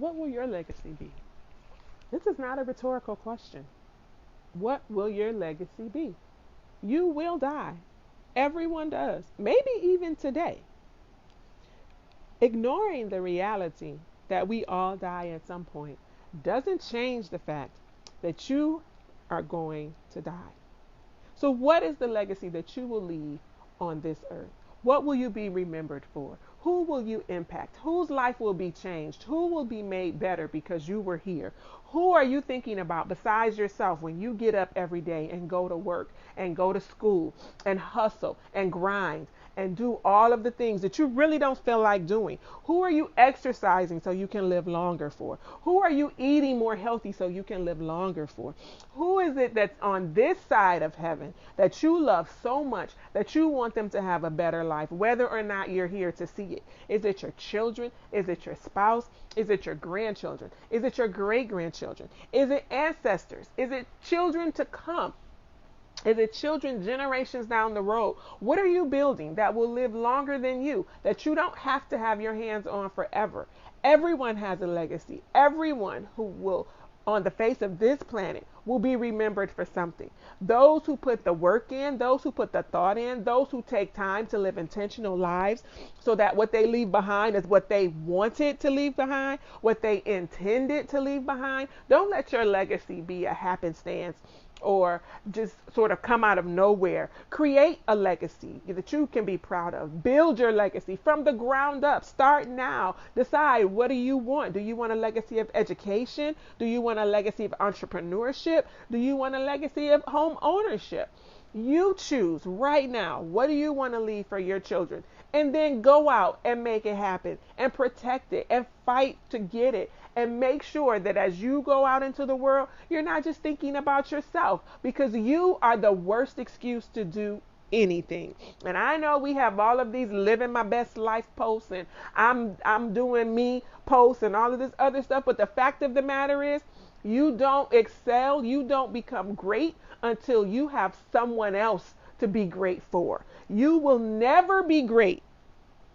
What will your legacy be? This is not a rhetorical question. What will your legacy be? You will die. Everyone does. Maybe even today. Ignoring the reality that we all die at some point doesn't change the fact that you are going to die. So, what is the legacy that you will leave on this earth? What will you be remembered for? Who will you impact? Whose life will be changed? Who will be made better because you were here? Who are you thinking about besides yourself when you get up every day and go to work and go to school and hustle and grind and do all of the things that you really don't feel like doing? Who are you exercising so you can live longer for? Who are you eating more healthy so you can live longer for? Who is it that's on this side of heaven that you love so much that you want them to have a better life, whether or not you're here to see it? Is it your children? Is it your spouse? Is it your grandchildren? Is it your great grandchildren? Is it ancestors? Is it children to come? Is it children generations down the road? What are you building that will live longer than you, that you don't have to have your hands on forever? Everyone has a legacy. Everyone who will, on the face of this planet, will be remembered for something. Those who put the work in, those who put the thought in, those who take time to live intentional lives so that what they leave behind is what they wanted to leave behind, what they intended to leave behind. Don't let your legacy be a happenstance or just sort of come out of nowhere. Create a legacy that you can be proud of. Build your legacy from the ground up. Start now. Decide, what do you want? Do you want a legacy of education? Do you want a legacy of entrepreneurship? Do you want a legacy of home ownership? You choose right now. What do you want to leave for your children? And then go out and make it happen and protect it and fight to get it. And make sure that as you go out into the world, you're not just thinking about yourself, because you are the worst excuse to do anything. And I know we have all of these living my best life posts and I'm doing me posts and all of this other stuff, but the fact of the matter is, you don't excel, you don't become great until you have someone else to be great for. You will never be great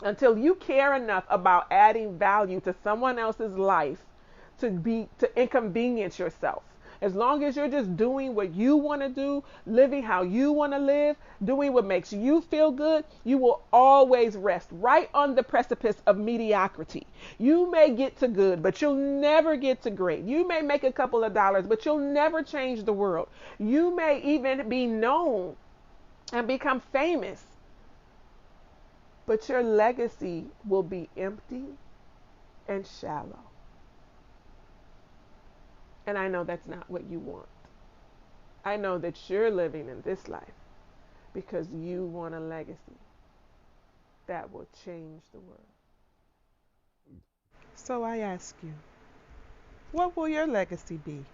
until you care enough about adding value to someone else's life to inconvenience yourself. As long as you're just doing what you want to do, living how you want to live, doing what makes you feel good, you will always rest right on the precipice of mediocrity. You may get to good, but you'll never get to great. You may make a couple of dollars, but you'll never change the world. You may even be known and become famous, but your legacy will be empty and shallow. And I know that's not what you want. I know that you're living in this life because you want a legacy that will change the world. So I ask you, what will your legacy be?